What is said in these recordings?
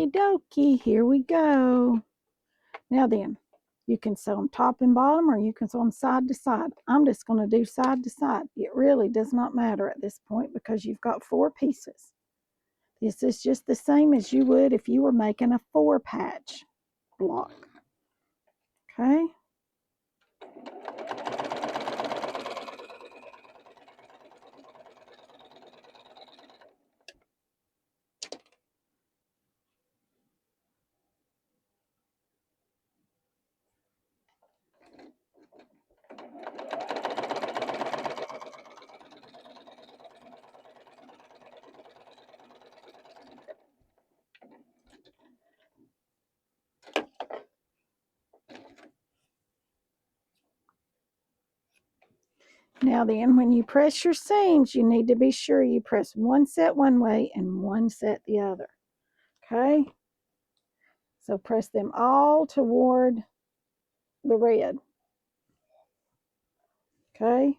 Okie dokie, here we go. Now then, you can sew them top and bottom, or you can sew them side to side. I'm just going to do side to side. It really does not matter at this point because you've got 4 pieces. This is just the same as you would if you were making a 4-patch block. Okay. Now then, when you press your seams, you need to be sure you press one set one way and one set the other. Okay? So press them all toward the red. Okay?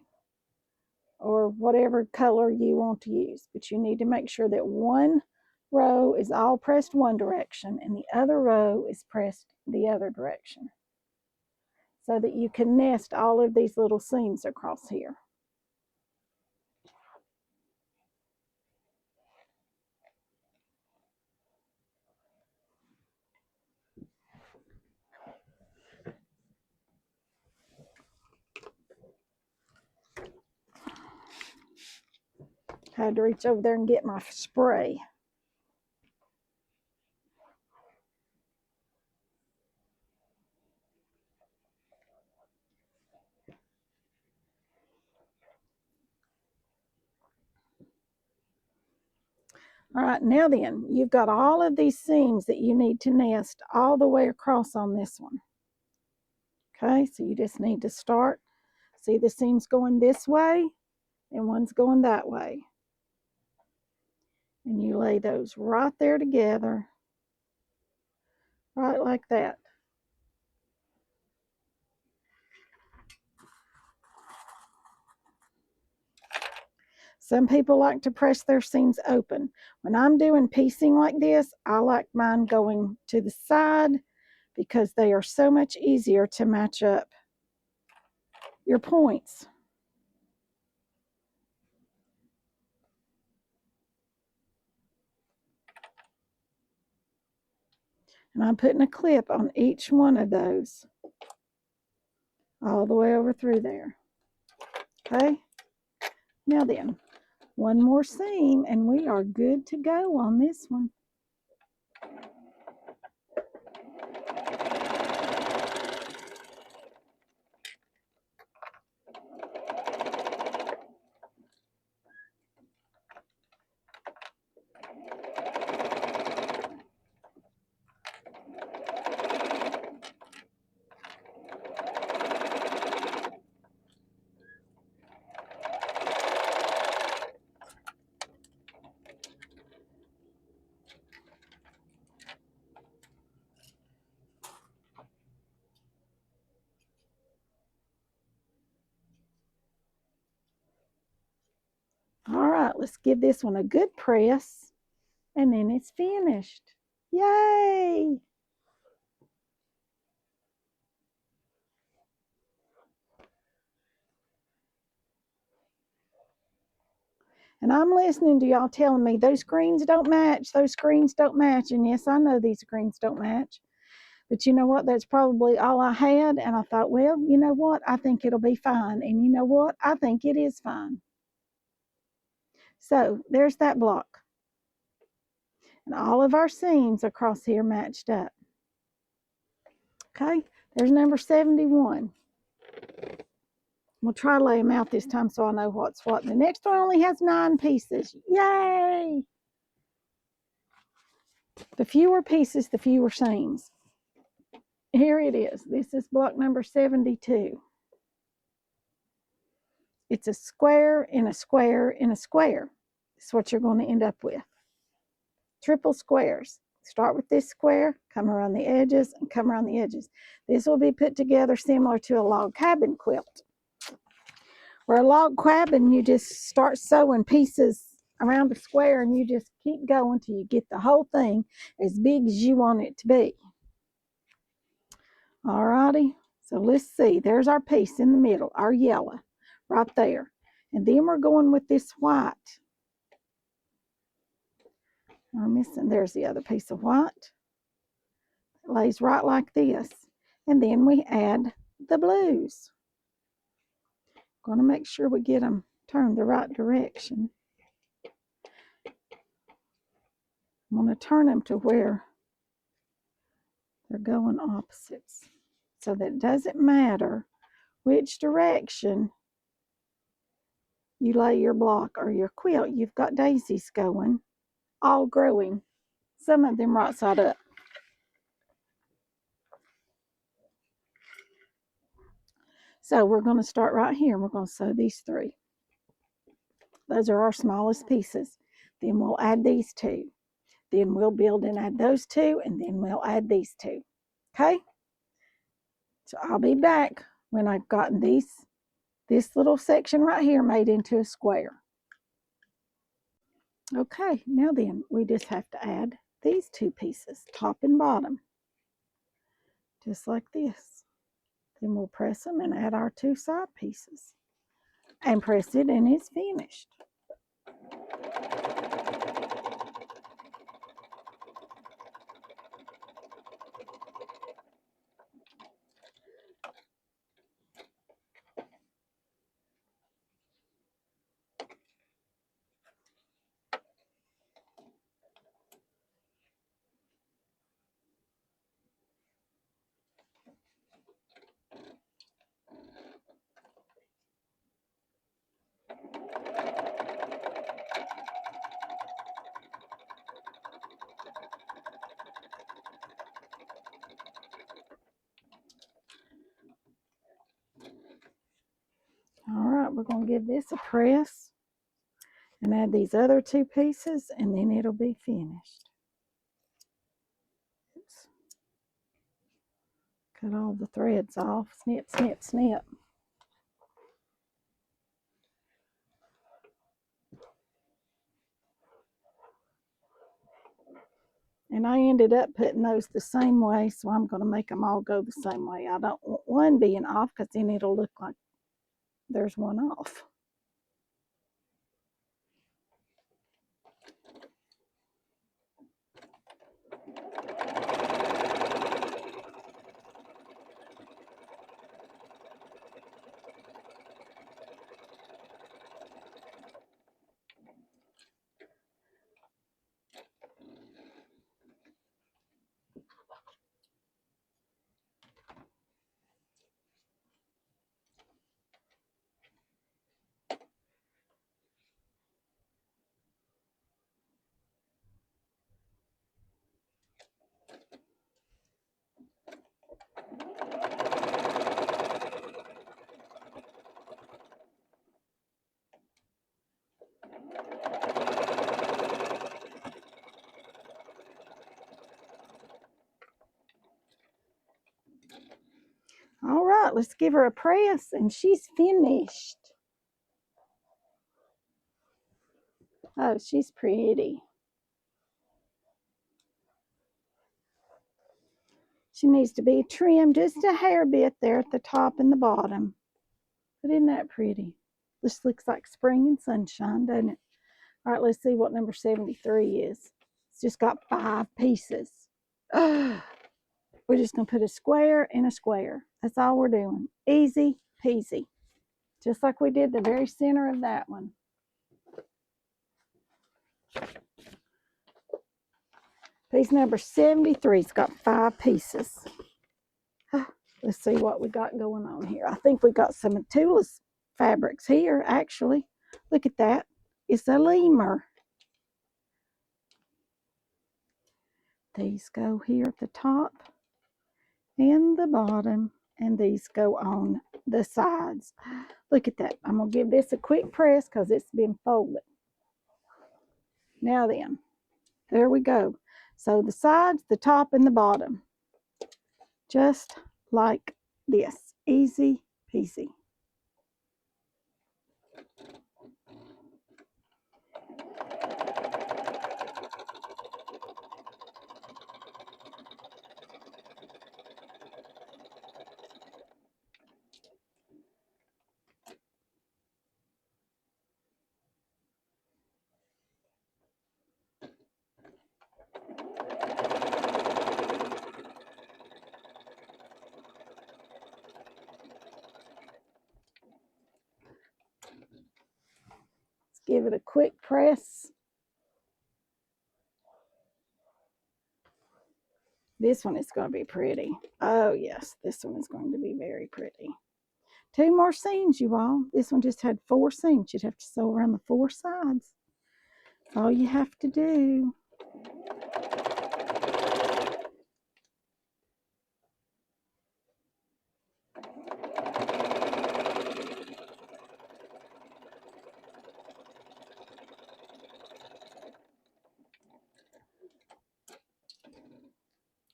Or whatever color you want to use. But you need to make sure that one row is all pressed one direction and the other row is pressed the other direction, so that you can nest all of these little seams across here. I had to reach over there and get my spray. All right, now then, you've got all of these seams that you need to nest all the way across on this one. Okay, so you just need to start. See the seams going this way and one's going that way. And you lay those right there together, right like that. Some people like to press their seams open. When I'm doing piecing like this, I like mine going to the side because they are so much easier to match up your points. And I'm putting a clip on each one of those all the way over through there. Okay, now then, one more seam and we are good to go on this one. All right, let's give this one a good press, and then it's finished. Yay! And I'm listening to y'all telling me those greens don't match, those greens don't match. And yes, I know these greens don't match. But you know what? That's probably all I had. And I thought, well, you know what? I think it'll be fine. And you know what? I think it is fine. So there's that block. And all of our seams across here matched up. Okay, there's number 71. We'll try to lay them out this time so I know what's what. The next one only has 9 pieces. Yay! The fewer pieces, the fewer seams. Here it is. This is block number 72. It's a square in a square in a square. That's what you're going to end up with. Triple squares. Start with this square, come around the edges, and come around the edges. This will be put together similar to a log cabin quilt. For a log cabin, you just start sewing pieces around the square, and you just keep going till you get the whole thing as big as you want it to be. All righty, so let's see. There's our piece in the middle, our yellow, right there. And then we're going with this white. We're missing, there's the other piece of white. It lays right like this. And then we add the blues. Going to make sure we get them turned the right direction. I'm going to turn them to where they're going opposites, so that it doesn't matter which direction you lay your block or your quilt. You've got daisies going, all growing, some of them right side up. So we're going to start right here, and we're going to sew these 3. Those are our smallest pieces. Then we'll add these 2. Then we'll build and add those 2, and then we'll add these 2. Okay? So I'll be back when I've gotten this little section right here made into a square. Okay, now then, we just have to add these 2 pieces, top and bottom, just like this. Then we'll press them and add our 2 side pieces, and press it, and it's finished. All right, we're going to give this a press and add these other 2 pieces, and then it'll be finished. Oops. Cut all the threads off. Snip, snip, snip. And I ended up putting those the same way, so I'm going to make them all go the same way. I don't want one being off, because then it'll look like there's one off. All right, let's give her a press, and she's finished. Oh, she's pretty. She needs to be trimmed just a hair bit there at the top and the bottom. But isn't that pretty? This looks like spring and sunshine, doesn't it? All right, let's see what number 73 is. It's just got 5 pieces. We're just going to put a square and a square. That's all we're doing. Easy peasy. Just like we did the very center of that one. Piece number 73's got 5 pieces. Let's see what we got going on here. I think we got some of Tula's fabrics here, actually. Look at that. It's a lemur. These go here at the top and the bottom, and these go on the sides. Look at that. I'm going to give this a quick press because it's been folded. Now then, there we go. So the sides, the top, and the bottom. Just like this. Easy peasy. give it a quick press. This one is going to be pretty. Oh, yes, this one is going to be very pretty. 2 more seams, you all. This one just had 4 seams. You'd have to sew around the 4 sides. That's all you have to do.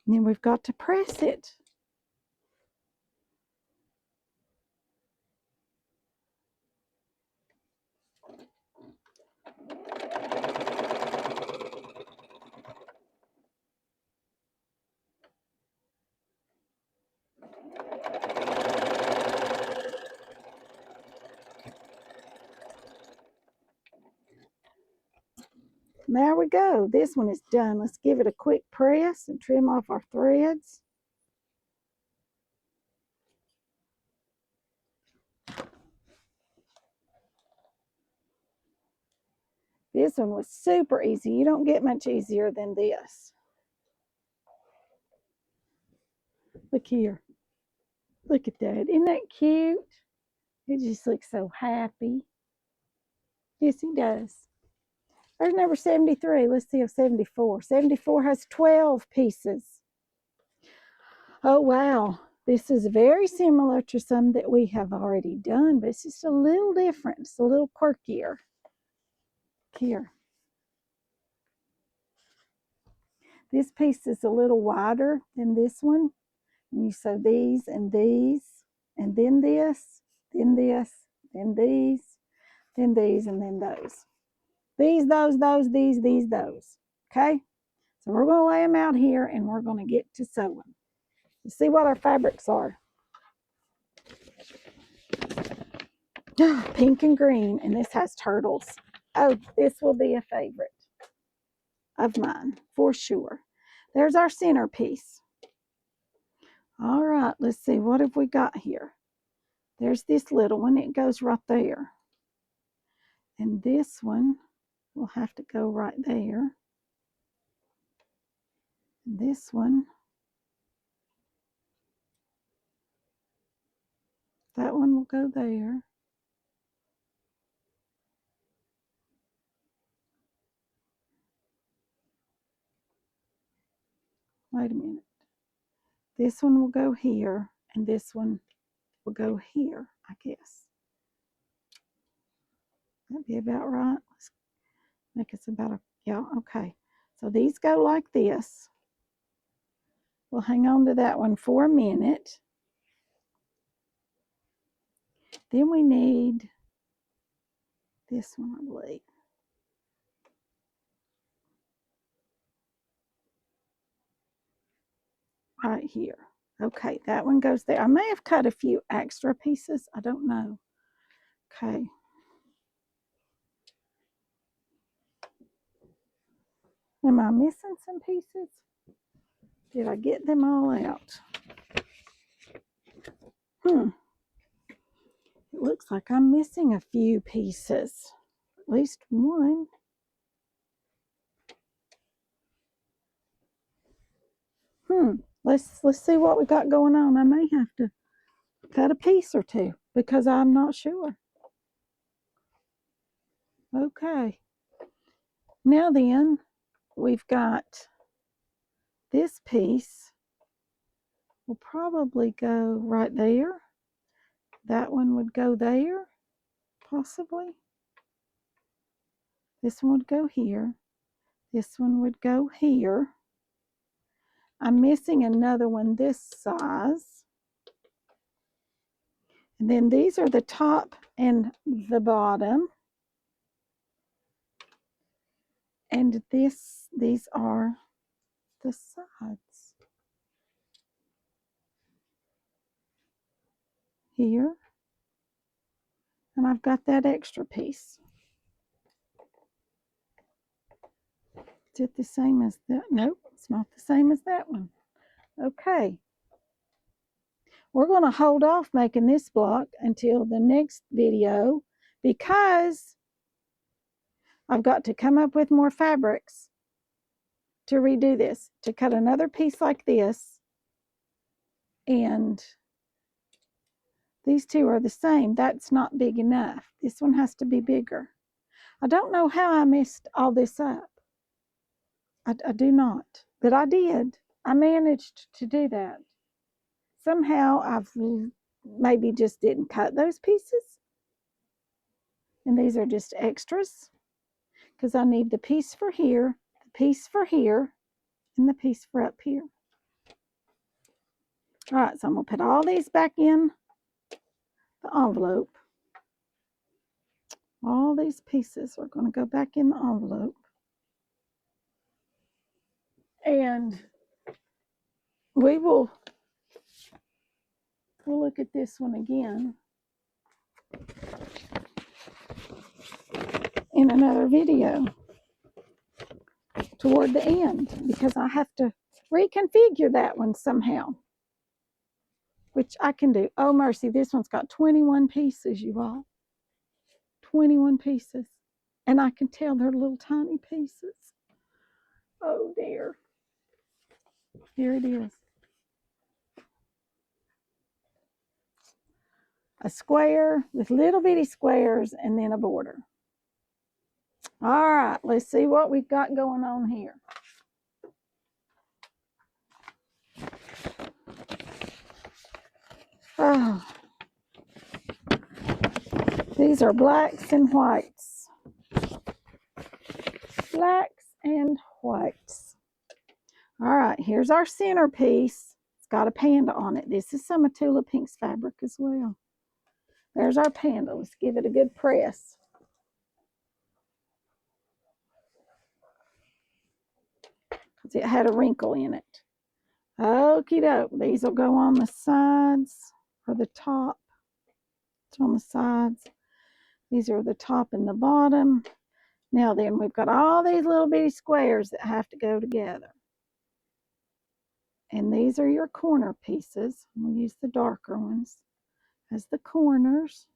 And then we've got to press it. There we go. This one is done. Let's give it a quick press and trim off our threads. This one was super easy. You don't get much easier than this. Look here. Look at that. Isn't that cute? It just looks so happy. Yes, he does. There's number 73. Let's see if 74. 74 has 12 pieces. Oh, wow. This is very similar to some that we have already done, but it's just a little different. It's a little quirkier. Here. This piece is a little wider than this one. And you sew these, and then this, then this, then these, then these, and then those. These, those, these, those. Okay? So we're going to lay them out here, and we're going to get to sewing. Let's see what our fabrics are. Pink and green, and this has turtles. Oh, this will be a favorite of mine, for sure. There's our centerpiece. All right, let's see, what have we got here? There's this little one, it goes right there. And this one will have to go right there. And this one, that one will go there. Wait a minute. This one will go here, and this one will go here, I guess. That'd be about right. Let's make it about a, yeah, okay. So these go like this. We'll hang on to that one for a minute. Then we need this one, I believe. Right here. Okay, that one goes there. I may have cut a few extra pieces. I don't know. Okay. Am I missing some pieces? Did I get them all out? It looks like I'm missing a few pieces. At least one. Let's see what we got going on. I may have to cut a piece or two because I'm not sure. Okay. Now then, we've got this piece will probably go right there. That one would go there, possibly. This one would go here. This one would go here. I'm missing another one this size. And then these are the top and the bottom. And these are the sides. Here. And I've got that extra piece. Is it the same as that? Nope, it's not the same as that one. Okay. We're going to hold off making this block until the next video because I've got to come up with more fabrics to redo this, to cut another piece like this. And these two are the same. That's not big enough. This one has to be bigger. I don't know how I messed all this up. I do not, but I did. I managed to do that. Somehow I've maybe just didn't cut those pieces. And these are just extras because I need the piece for here, the piece for here, and the piece for up here. All right, so I'm going to put all these back in the envelope. All these pieces are going to go back in the envelope. And we'll look at this one again in another video toward the end, because I have to reconfigure that one somehow, which I can do. Oh, mercy, this one's got 21 pieces, you all. 21 pieces. And I can tell they're little tiny pieces. Oh, dear. Here it is. A square with little bitty squares and then a border. All right, let's see what we've got going on here. Oh, these are blacks and whites. Blacks and whites. All right, here's our centerpiece. It's got a panda on it. This is some of Tula Pink's fabric as well. There's our panda. Let's give it a good press. Because it had a wrinkle in it. Okie doke. These will go on the sides or the top. It's on the sides. These are the top and the bottom. Now then, we've got all these little bitty squares that have to go together. And these are your corner pieces. We'll use the darker ones as the corners.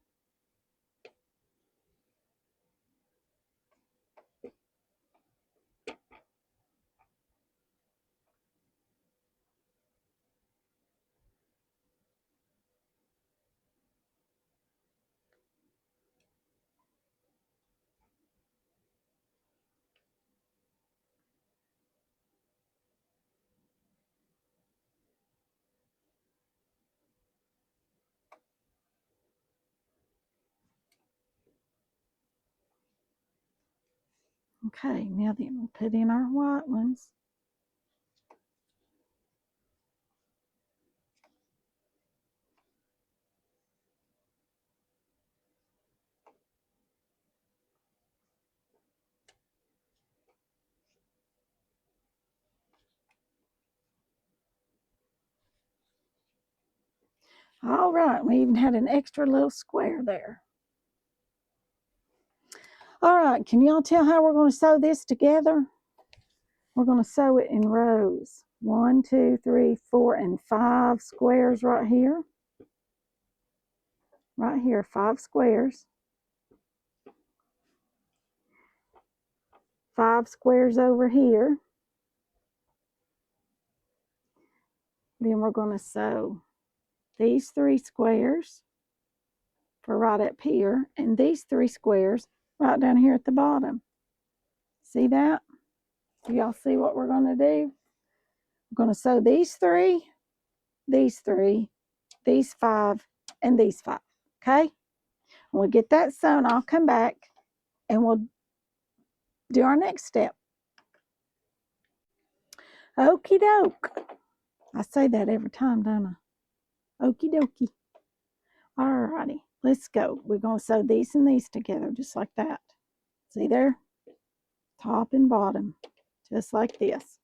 Okay, now then we'll put in our white ones. All right, we even had an extra little square there. All right, can y'all tell how we're going to sew this together? We're going to sew it in rows. 1, 2, 3, 4, and 5 squares right here. Right here, 5 squares. 5 squares over here. Then we're going to sew these 3 squares for right up here, and these 3 squares right down here at the bottom. See that? Do y'all see what we're going to do? We're going to sew these 3, these 3, these 5, and these 5. Okay? When we get that sewn, I'll come back and we'll do our next step. Okie doke. I say that every time, don't I? Okie dokie. Alrighty, let's go. We're going to sew these and these together just like that. See there? Top and bottom, just like this.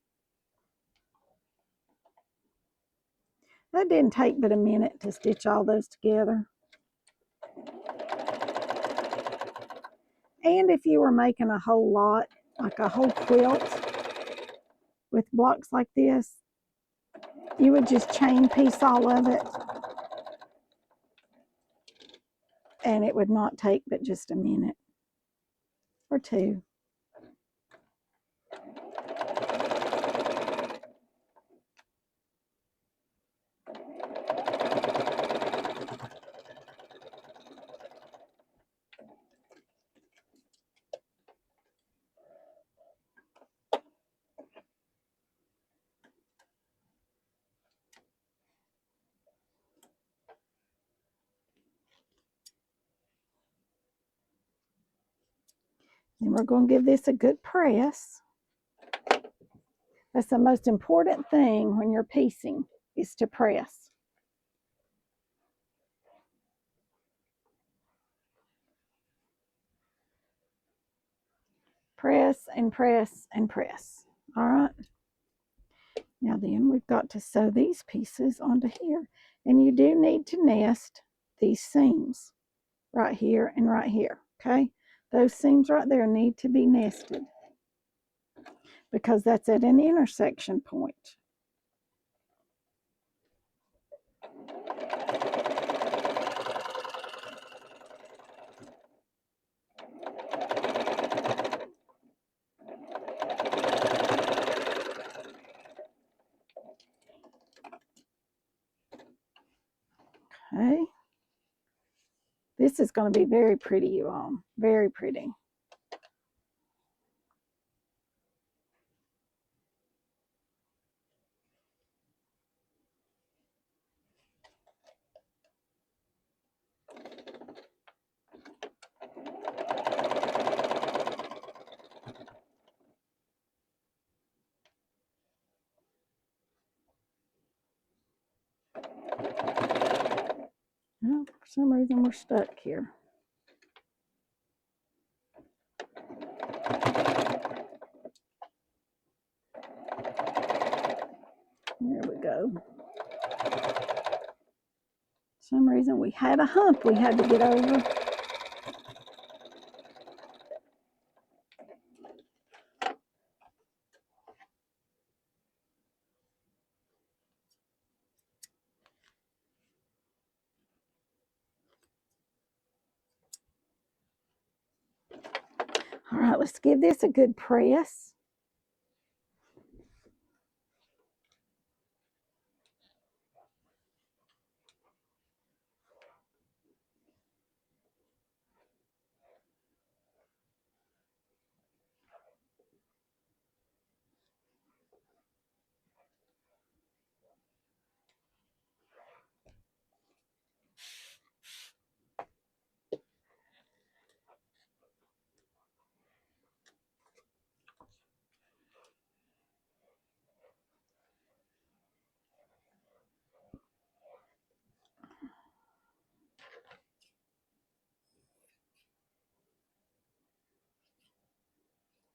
That didn't take but a minute to stitch all those together. And if you were making a whole lot, like a whole quilt with blocks like this, you would just chain piece all of it. And it would not take but just a minute or two. Then we're going to give this a good press. That's the most important thing when you're piecing, is to press. Press and press and press. All right. Now then, we've got to sew these pieces onto here. And you do need to nest these seams right here and right here, okay? Those seams right there need to be nested because that's at an intersection point. Okay. This is going to be very pretty, you all. Very pretty. Well, for some reason we're stuck here. There we go. For some reason we had a hump we had to get over. All right, let's give this a good press.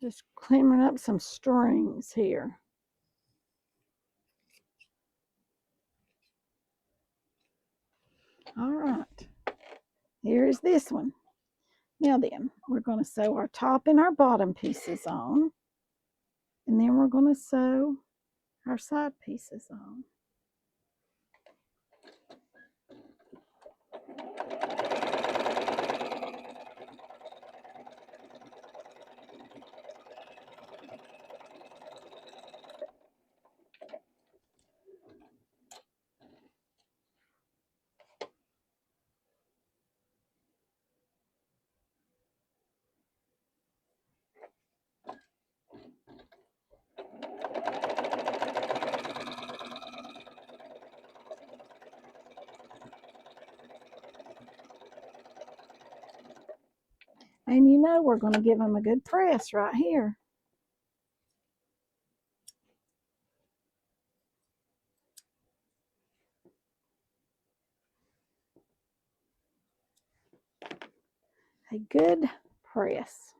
Just clambering up some strings here. All right, here's this one. Now then, we're going to sew our top and our bottom pieces on, and then we're going to sew our side pieces on. And you know we're going to give them a good press right here. A good press.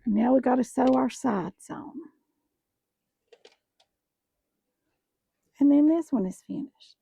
Now we got to sew our sides on. And then this one is finished.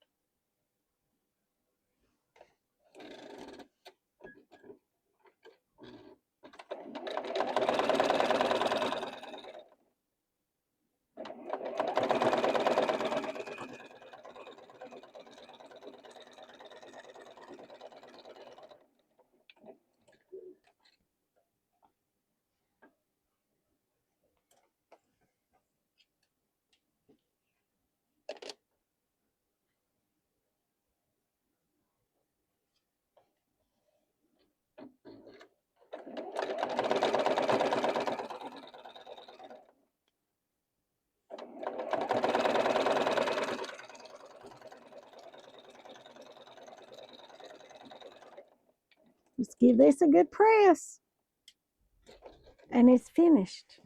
Give this a good press. And it's finished.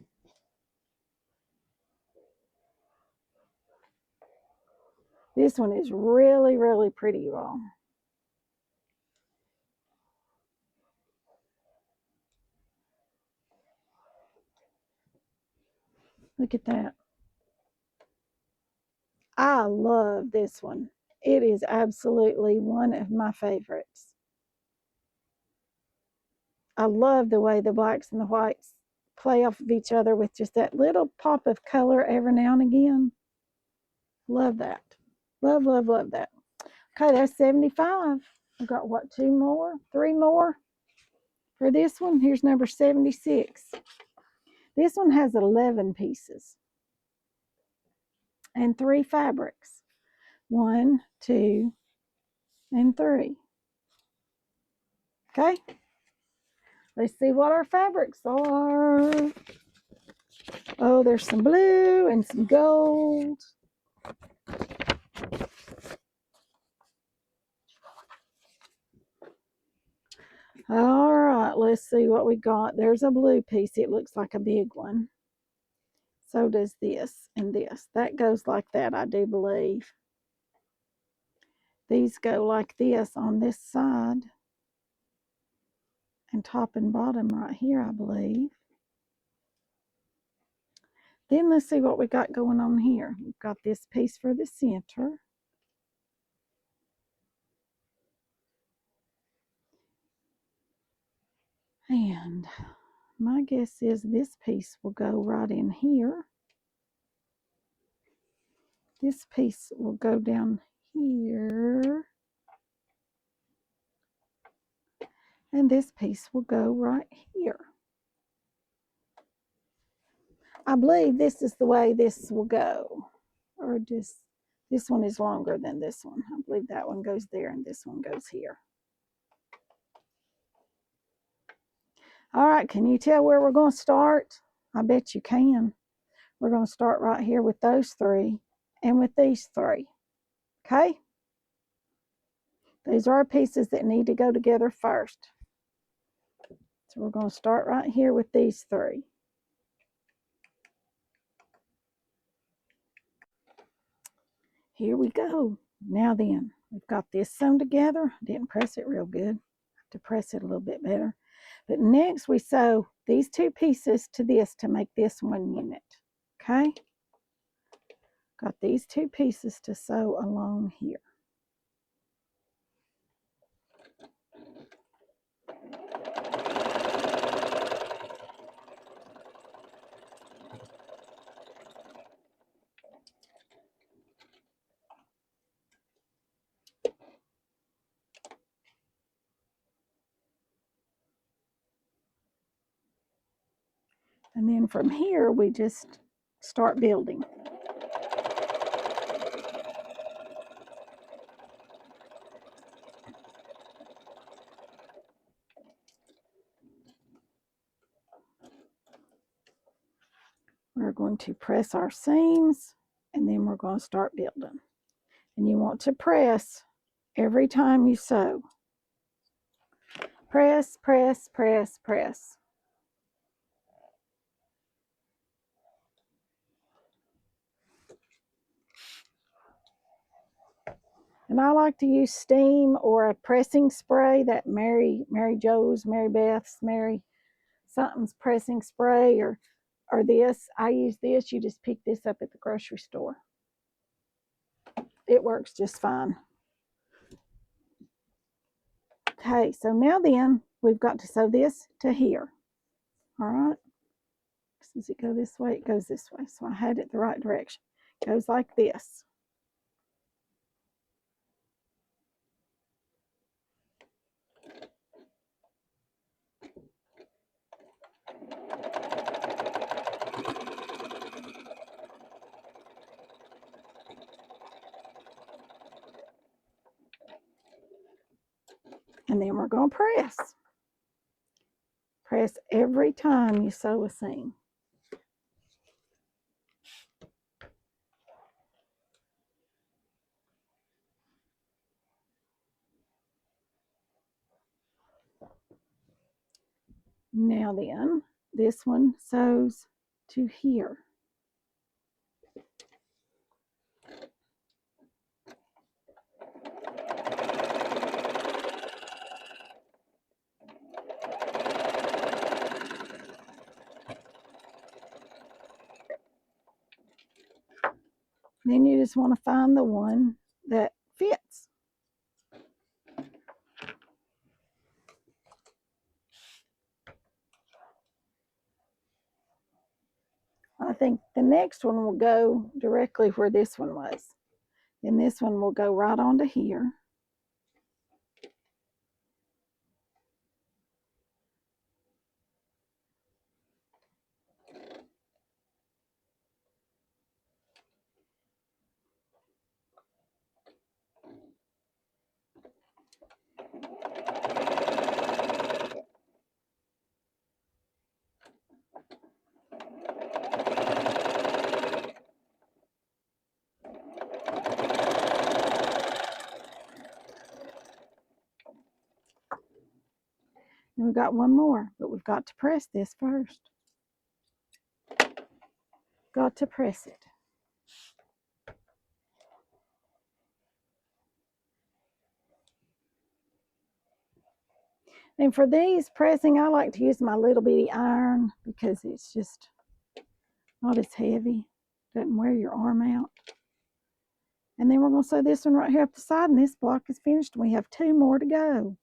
This one is really, really pretty, you all. Look at that. I love this one. It is absolutely one of my favorites. I love the way the blacks and the whites play off of each other with just that little pop of color every now and again. Love that. Love, love, love that. Okay, that's 75. I've got what, 2 more? 3 more for this one. Here's number 76. This one has 11 pieces and 3 fabrics. 1, 2, and 3. Okay, let's see what our fabrics are. Oh, there's some blue and some gold. All right, let's see what we got. There's a blue piece. It looks like a big one. So does this and this. That goes like that, I do believe. These go like this on this side. And top and bottom right here, I believe. Then let's see what we got going on here. We've got this piece for the center. And my guess is this piece will go right in here. This piece will go down here. And this piece will go right here. I believe this is the way this will go. Or just, this one is longer than this one. I believe that one goes there and this one goes here. All right, can you tell where we're going to start? I bet you can. We're going to start right here with those 3 and with these 3. Okay? These are our pieces that need to go together first. So we're going to start right here with these 3. Here we go. Now then, we've got this sewn together. Didn't press it real good. Have to press it a little bit better. But next we sew these 2 pieces to this to make this one unit. Okay? Got these 2 pieces to sew along here. And then from here, we just start building. We're going to press our seams, and then we're going to start building. And you want to press every time you sew. Press, press, press, press. And I like to use steam or a pressing spray, that Mary Jo's, Mary Beth's, Mary something's pressing spray, or this. I use this. You just pick this up at the grocery store. It works just fine. Okay, so now then, we've got to sew this to here. All right. Does it go this way? It goes this way. So I had it the right direction. It goes like this. And then we're going to press. Press every time you sew a seam. Now then, this one sews to here. Then you just want to find the one that fits. I think the next one will go directly where this one was. Then this one will go right onto here. And we've got one more, but we've got to press this first. Got to press it. And for these pressing, I like to use my little bitty iron because it's just not as heavy. Doesn't wear your arm out. And then we're going to sew this one right here up the side, and this block is finished. We have 2 more to go.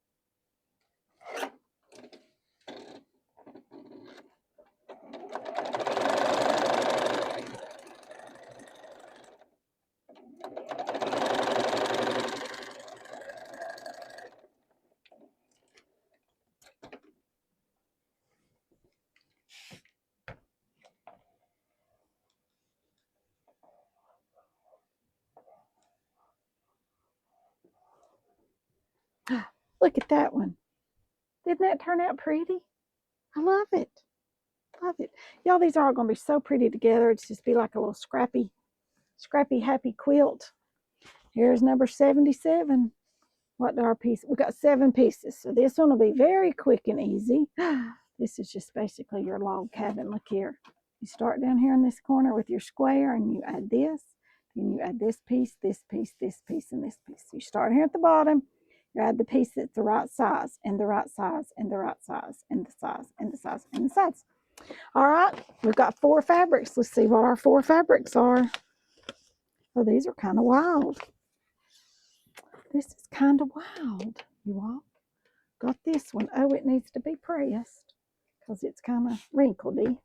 Look at that one. Didn't that turn out pretty? I love it. Love it. Y'all, these are all going to be so pretty together. It's just be like a little scrappy, happy quilt. Here's number 77. What do our pieces? We've got 7 pieces. So this one will be very quick and easy. This is just basically your log cabin. Look here. You start down here in this corner with your square and you add this. Then you add this piece, this piece, this piece, and this piece. You start here at the bottom. You add the piece that's the right size, and the right size, and the right size, and the size, and the size, and the size. All right, we've got 4 fabrics. Let's see what our 4 fabrics are. Oh, these are kind of wild. This is kind of wild, you all. Got this one. Oh, it needs to be pressed because it's kind of wrinkledy.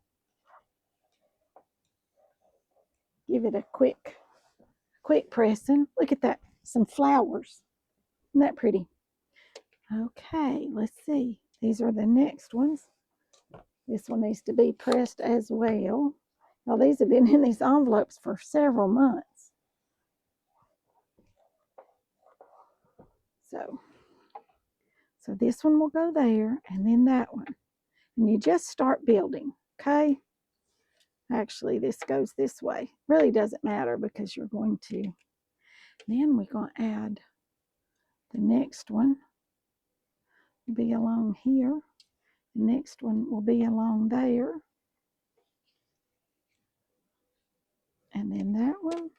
Give it a quick pressing. Look at that. Some flowers. Isn't that pretty? Okay, let's see. These are the next ones. This one needs to be pressed as well. Now, these have been in these envelopes for several months. So this one will go there, and then that one. And you just start building, okay? Actually, this goes this way. Really doesn't matter because you're going to, then we're going to add the next one. Will be along here. The next one will be along there. And then that one.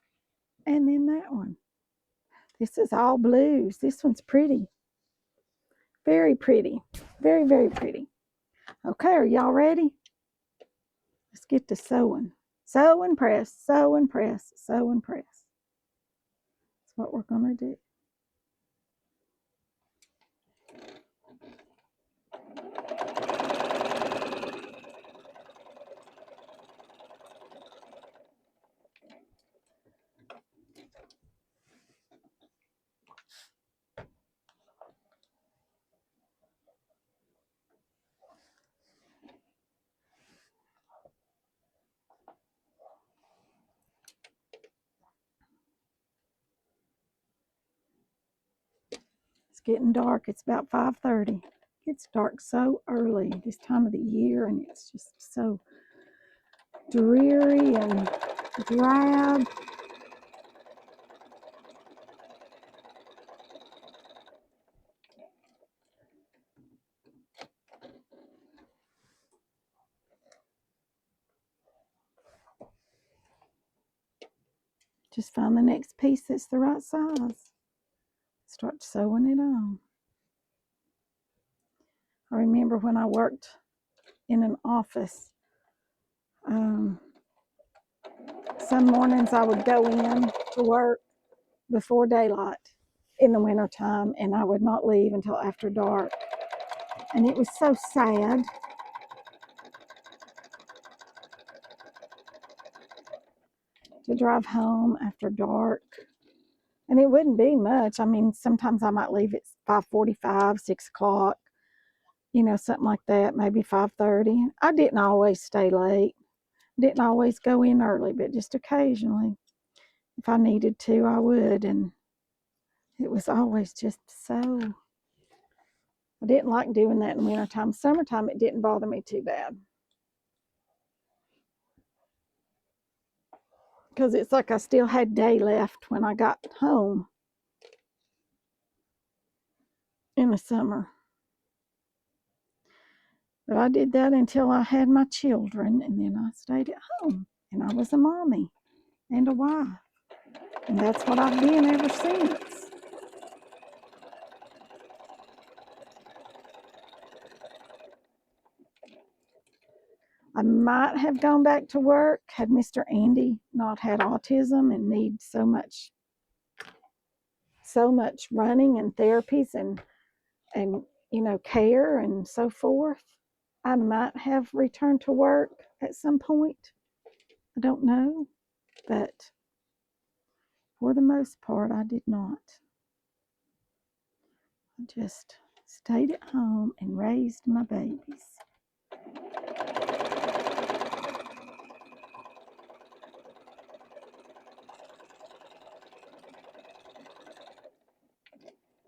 And then that one. This is all blues. This one's pretty. Very pretty. Very, very pretty. Okay, are y'all ready? Let's get to sewing. Sew and press, sew and press, sew and press. That's what we're going to do. It's getting dark. It's about 5:30. It's dark so early this time of the year, and it's just so dreary and drab. Just find the next piece that's the right size. Start sewing it on. I remember when I worked in an office, some mornings I would go in to work before daylight in the wintertime, and I would not leave until after dark. And it was so sad. To drive home after dark. And it wouldn't be much. I mean, sometimes I might leave at 5:45, 6 o'clock, something like that, maybe 5:30. I didn't always stay late. Didn't always go in early, but just occasionally. If I needed to, I would. And it was always just so. I didn't like doing that in wintertime. Summertime, it didn't bother me too bad. Because it's like I still had day left when I got home in the summer. But I did that until I had my children, and then I stayed at home, and I was a mommy and a wife. And that's what I've been ever since. I might have gone back to work had Mr. Andy not had autism and need so much running and therapies and care and so forth. I might have returned to work at some point. I don't know, but for the most part, I did not. I just stayed at home and raised my babies.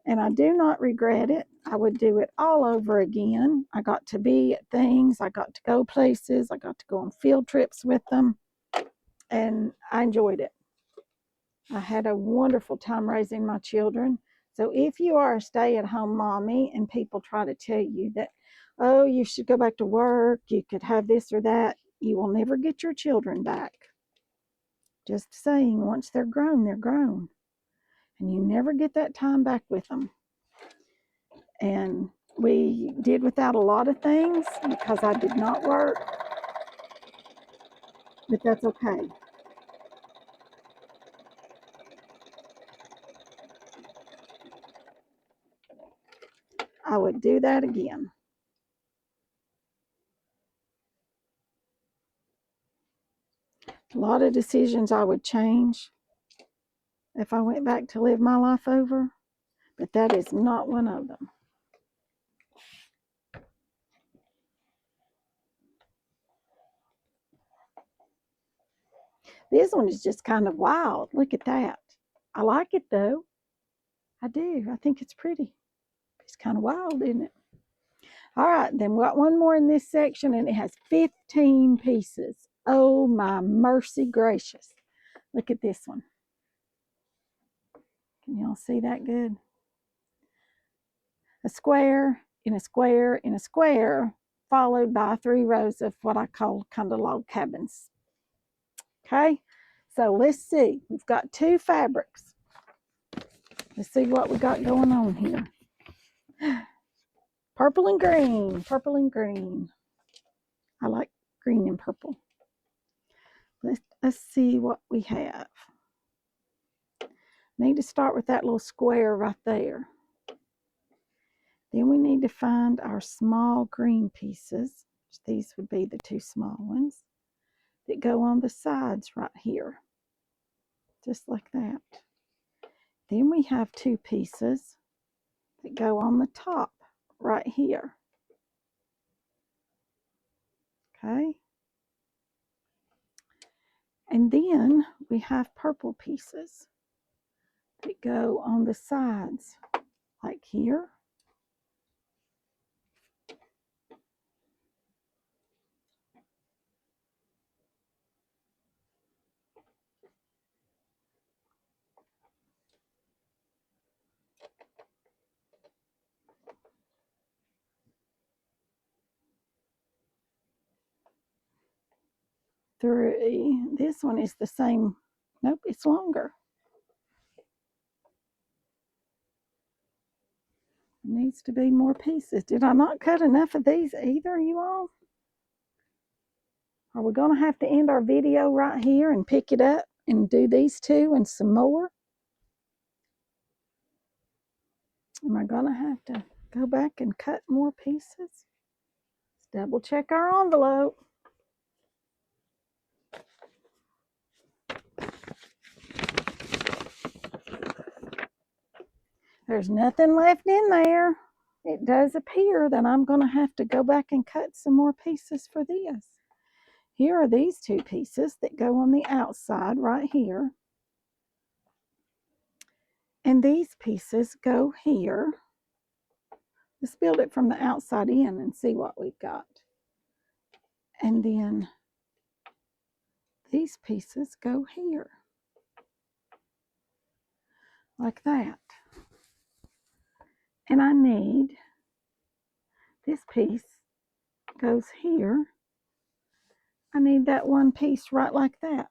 And I do not regret it. I would do it all over again. I got to be at things, I got to go places, I got to go on field trips with them, and I enjoyed it. I had a wonderful time raising my children. So if you are a stay-at-home mommy and people try to tell you that, oh, you should go back to work, you could have this or that, you will never get your children back. Just saying, once they're grown, they're grown. And you never get that time back with them. And we did without a lot of things because I did not work, but that's okay. I would do that again. A lot of decisions I would change if I went back to live my life over, but that is not one of them. This one is just kind of wild. Look at that. I like it though. I do. I think it's pretty. It's kind of wild, isn't it? All right, then we got one more in this section, and it has 15 pieces. Oh my mercy gracious. Look at this one. Can y'all see that good? A square in a square in a square, followed by 3 rows of what I call kind of log cabins. Okay, so let's see. We've got 2 fabrics. Let's see what we got going on here. Purple and green, purple and green. I like green and purple. Let's see what we have. Need to start with that little square right there. Then we need to find our small green pieces. These would be the 2 small ones that go on the sides right here. Just like that. Then we have 2 pieces that go on the top right here. Okay. And then we have purple pieces that go on the sides, like here. This one is the same Nope, it's longer. It needs to be more pieces. Did I not cut enough of these either, you all? Are we going to have to end our video right here and pick it up and do these two and some more? Am I going to have to go back and cut more pieces? Let's double check our envelope. There's nothing left in there. It does appear that I'm going to have to go back and cut some more pieces for this. Here are these two pieces that go on the outside right here. And these pieces go here. Let's build it from the outside in and see what we've got. And then these pieces go here. Like that. And I need, this piece goes here. I need that one piece right like that.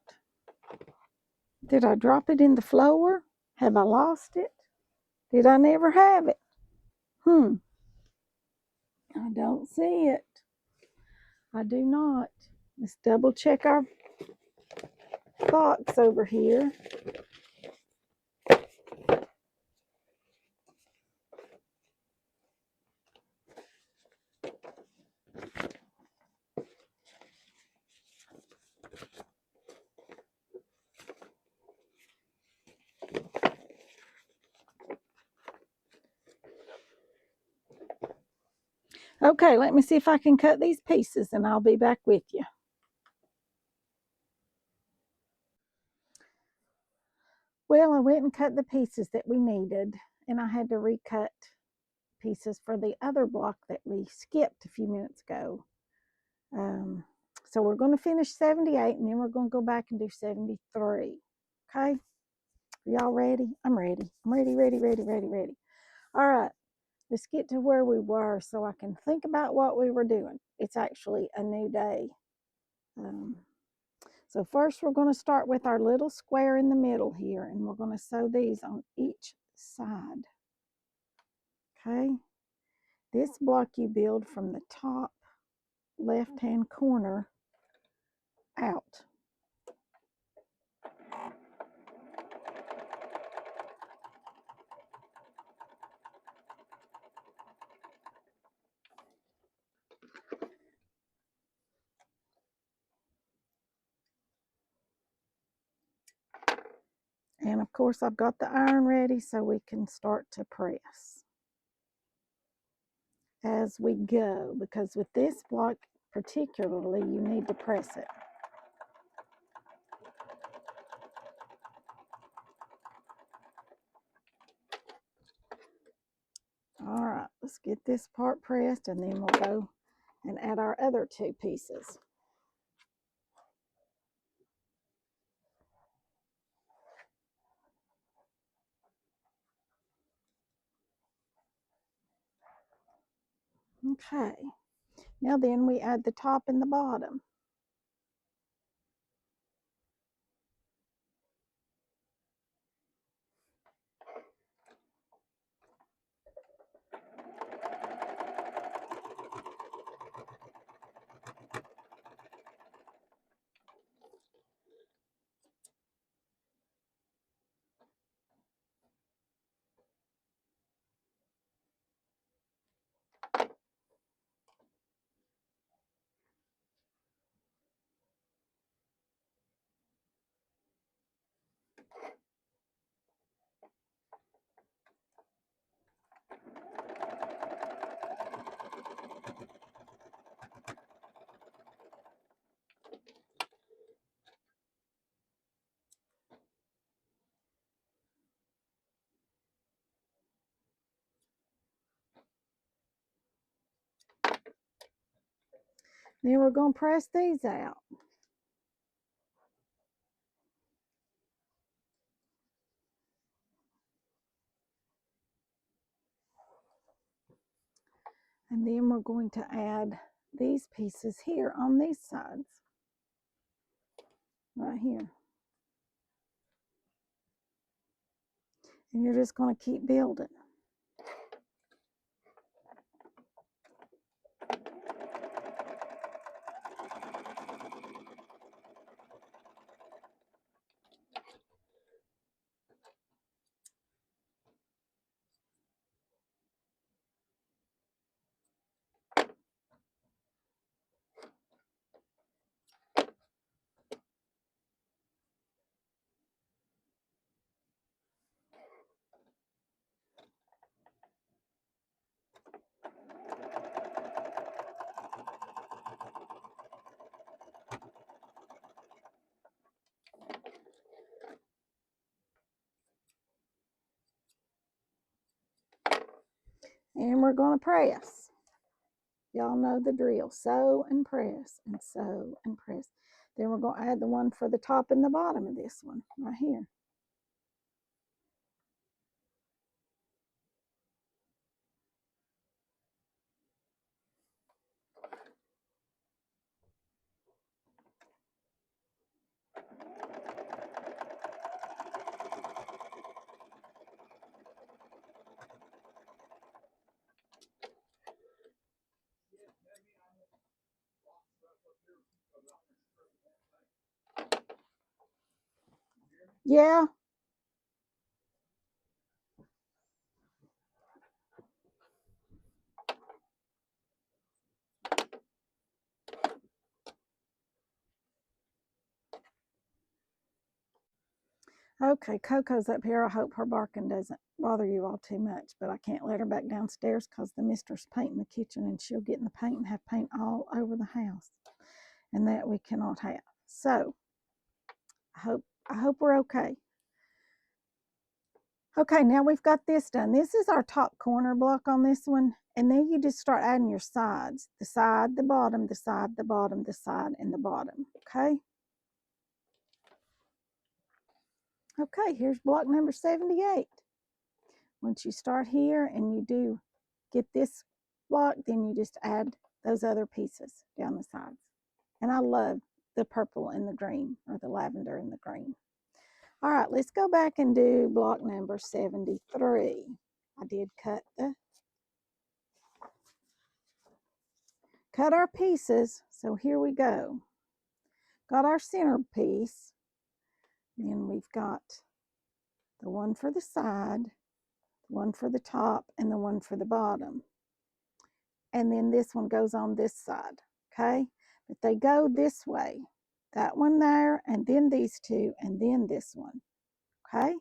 Did I drop it in the floor? Have I lost it? Did I never have it? I don't see it. I do not. Let's double check our box over here. Okay, let me see if I can cut these pieces and I'll be back with you. Well, I went and cut the pieces that we needed, and I had to recut pieces for the other block that we skipped a few minutes ago. So we're going to finish 78, and then we're going to go back and do 73. Okay? Are y'all ready? I'm ready. I'm ready, ready, ready, ready, ready. All right. Let's get to where we were so I can think about what we were doing. It's actually a new day. So first we're going to start with our little square in the middle here, and we're going to sew these on each side. Okay? This block you build from the top left-hand corner out. And of course I've got the iron ready so we can start to press as we go, because with this block particularly you need to press it. All right, let's get this part pressed and then we'll go and add our other two pieces. Okay, now then we add the top and the bottom. Then we're going to press these out. And then we're going to add these pieces here on these sides. Right here. And you're just going to keep building. And we're going to press. Y'all know the drill. Sew and press and sew and press. Then we're going to add the one for the top and the bottom of this one right here. Yeah. Okay, Coco's up here. I hope her barking doesn't bother you all too much, but I can't let her back downstairs because the mistress painting the kitchen and she'll get in the paint and have paint all over the house. And that we cannot have. So I hope we're okay. Okay, now we've got this done. This is our top corner block on this one. And then you just start adding your sides. The side, the bottom, the side, the bottom, the side, and the bottom. Okay? Okay, here's block number 78. Once you start here and you do get this block, then you just add those other pieces down the sides. And I love the purple and the green, or the lavender and the green. All right, let's go back and do block number 73. I did cut our pieces. So here we go. Got our center piece. Then we've got the one for the side, the one for the top, and the one for the bottom. And then this one goes on this side, okay? But they go this way. That one there, and then these two, and then this one, okay?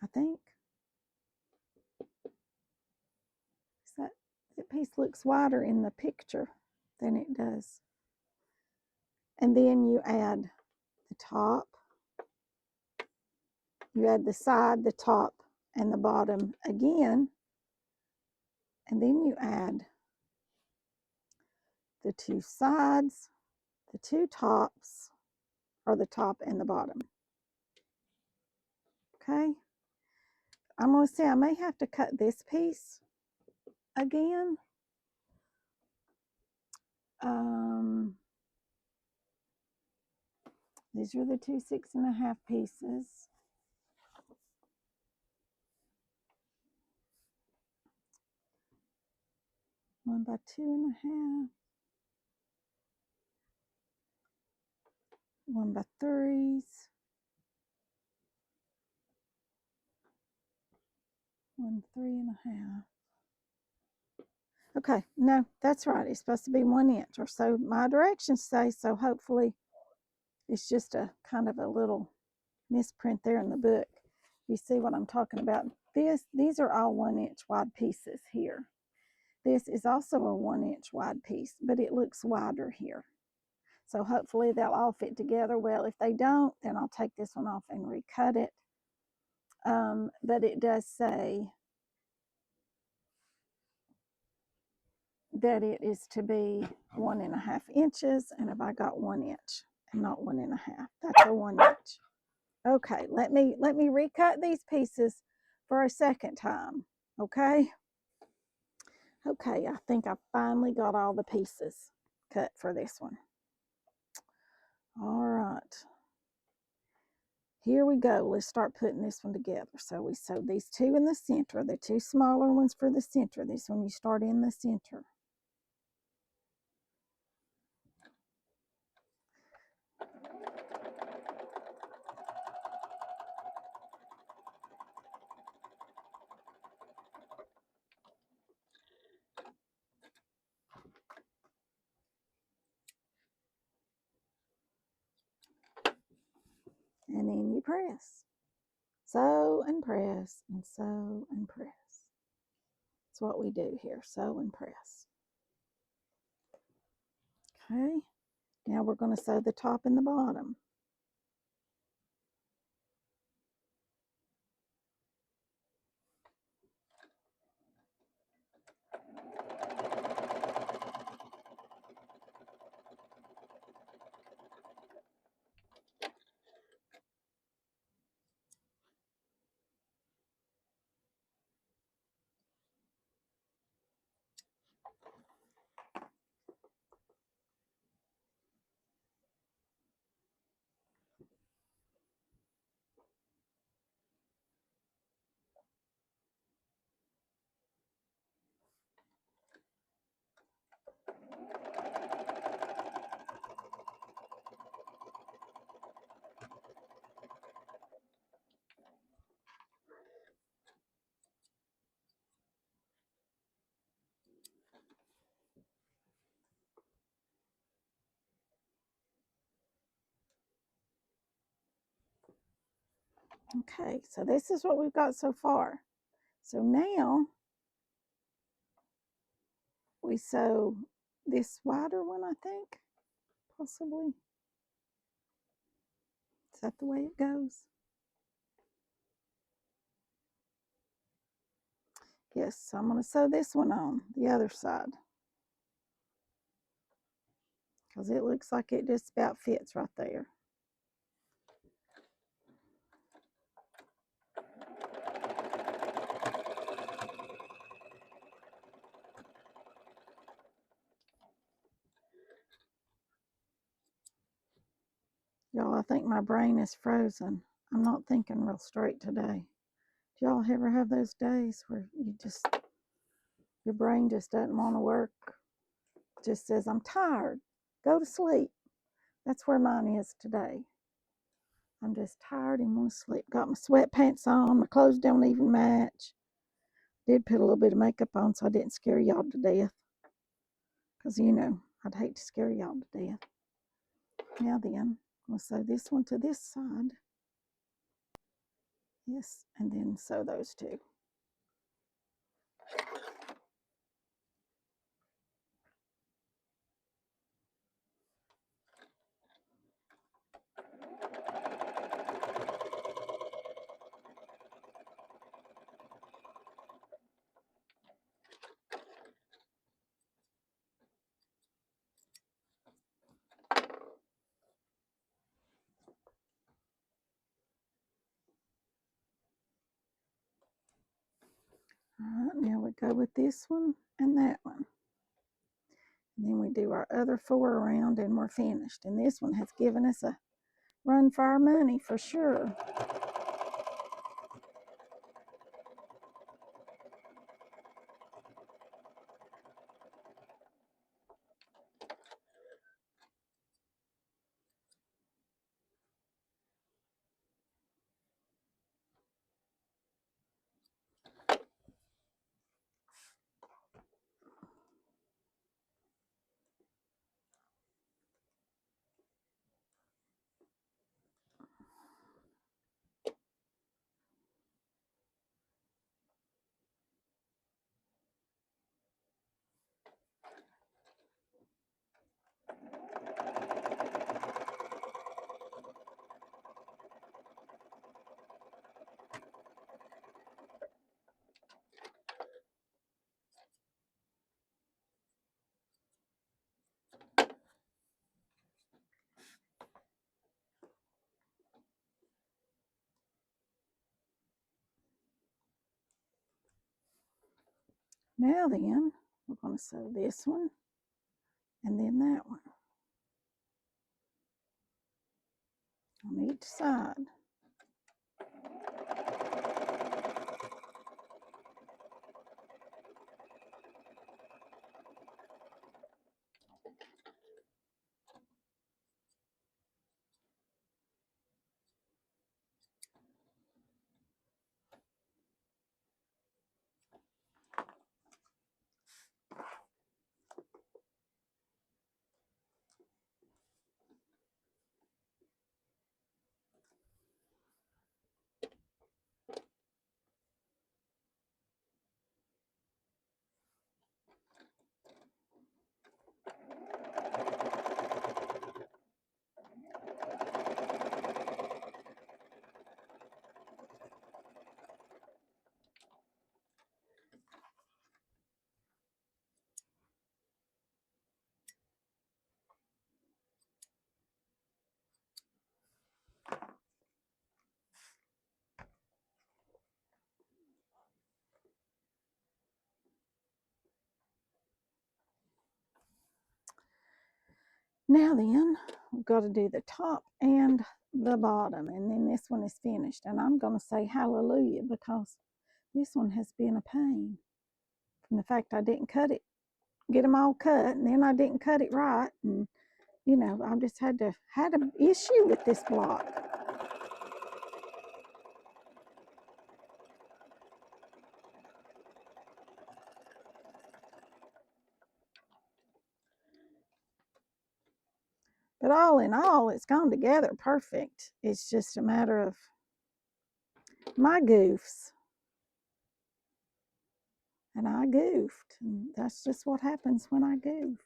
I think. That piece looks wider in the picture than it does. And then you add the top, you add the side, the top, and the bottom again, and then you add the two sides, the two tops, or the top and the bottom. Okay, I'm going to say I may have to cut this piece again. These are the two 6.5 pieces. One by 2.5. One by 3s. One 3.5. Okay, no, that's right. It's supposed to be 1 inch, or so my directions say. So hopefully it's just a kind of a little misprint there in the book. You see what I'm talking about? These are all 1 inch wide pieces here. This is also a 1 inch wide piece, but it looks wider here. So hopefully they'll all fit together well. If they don't, then I'll take this one off and recut it. But it does say that it is to be 1.5 inches, and if I got 1 inch and not 1.5, that's a 1 inch. Okay, let me recut these pieces for a second time. Okay. Okay, I think I finally got all the pieces cut for this one. All right. here we go. Let's start putting this one together. So we sewed these two in the center, the two smaller ones for the center. This one you start in the center. And then you press. Sew and press and sew and press. That's what we do here, sew and press. Okay, now we're going to sew the top and the bottom. Okay, so this is what we've got so far. So now we sew this wider one, I think, possibly. Is that the way it goes? Yes, so I'm going to sew this one on the other side because it looks like it just about fits right there. Y'all, I think my brain is frozen. I'm not thinking real straight today. Do y'all ever have those days where your brain just doesn't want to work? Just says, I'm tired, go to sleep. That's where mine is today. I'm just tired and want to sleep. Got my sweatpants on, my clothes don't even match. Did put a little bit of makeup on so I didn't scare y'all to death. Because, I'd hate to scare y'all to death. Now then, we'll sew this one to this side. Yes, and then sew those two. All right, now we go with this one and that one. And then we do our other 4 around and we're finished. And this one has given us a run for our money for sure. Now then, we're going to sew this one and then that one on each side. Now then, we've got to do the top and the bottom, and then this one is finished. And I'm going to say hallelujah because this one has been a pain from the fact I didn't cut it, get them all cut, and then I didn't cut it right, and you know, I just had an issue with this block. But all in all, it's gone together perfect. It's just a matter of my goofs. And I goofed. And that's just what happens when I goof.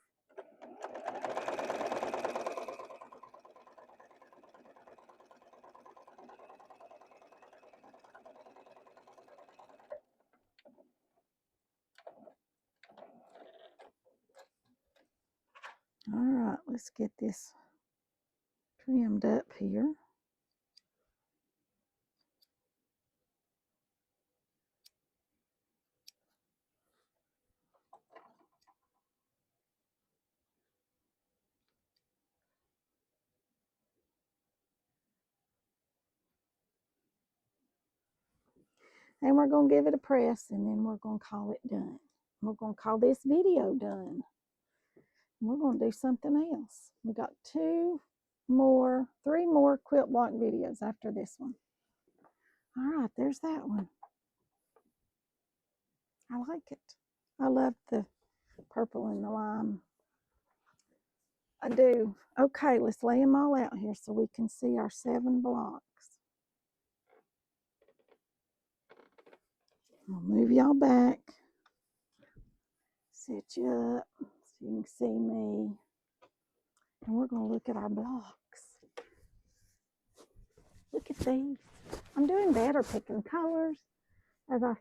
All right, let's get this trimmed up here. And we're going to give it a press, and then we're going to call it done. We're going to call this video done. We're going to do something else. We got three more quilt block videos after this one. All right, there's that one. I like it. I love the purple and the lime. I do. Okay, let's lay them all out here so we can see our 7 blocks. I'll move y'all back. Set you up so you can see me. And we're going to look at our blocks. Look at these. I'm doing better picking colors as I,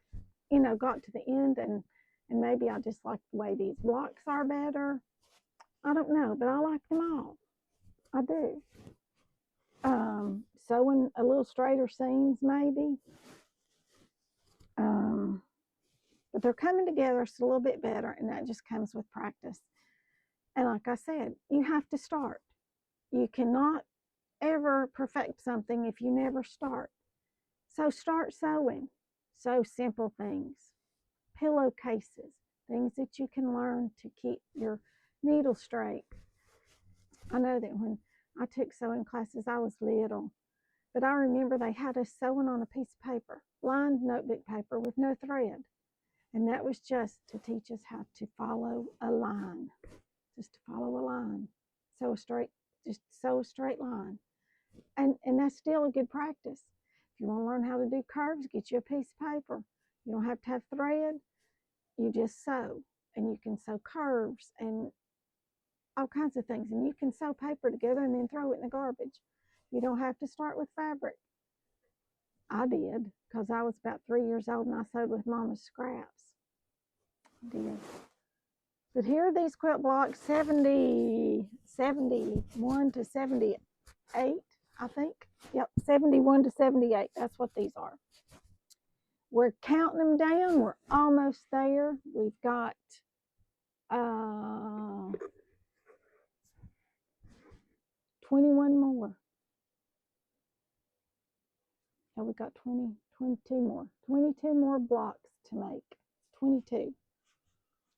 got to the end, and maybe I just like the way these blocks are better. I don't know, but I like them all. I do. Sewing a little straighter seams maybe. But they're coming together just a little bit better, and that just comes with practice. And like I said, you have to start. You cannot ever perfect something if you never start. So start sewing. Sew simple things, pillowcases, things that you can learn to keep your needle straight. I know that when I took sewing classes, I was little, but I remember they had us sewing on a piece of paper, lined notebook paper with no thread. And that was just to teach us how to follow a line, just to follow a line. Just sew a straight line. And that's still a good practice. If you want to learn how to do curves, get you a piece of paper. You don't have to have thread. You just sew. And you can sew curves and all kinds of things. And you can sew paper together and then throw it in the garbage. You don't have to start with fabric. I did, because I was about 3 years old and I sewed with Mama's scraps. I did. But here are these quilt blocks, 71 to 78, I think. Yep, 71 to 78. That's what these are. We're counting them down. We're almost there. We've got 21 more. Oh, we got 22 more. 22 more blocks to make. 22.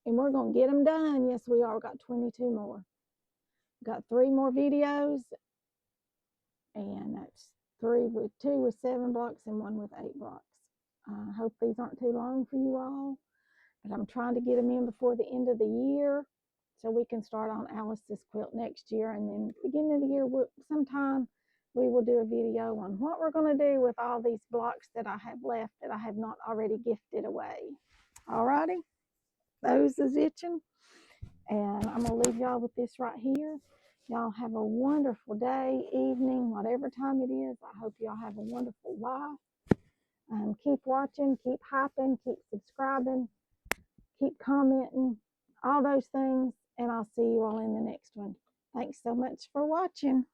And we're going to get them done. Yes, we are. We've got 22 more. We've got 3 more videos. And that's 2 with 7 blocks and 1 with 8 blocks. I hope these aren't too long for you all. But I'm trying to get them in before the end of the year, so we can start on Alice's quilt next year. And then beginning of the year, sometime we will do a video on what we're going to do with all these blocks that I have left that I have not already gifted away. Alrighty, those is itching. And I'm going to leave y'all with this right here. Y'all have a wonderful day, evening, whatever time it is. I hope y'all have a wonderful life. Keep watching, keep hyping, keep subscribing, keep commenting, all those things. And I'll see you all in the next one. Thanks so much for watching.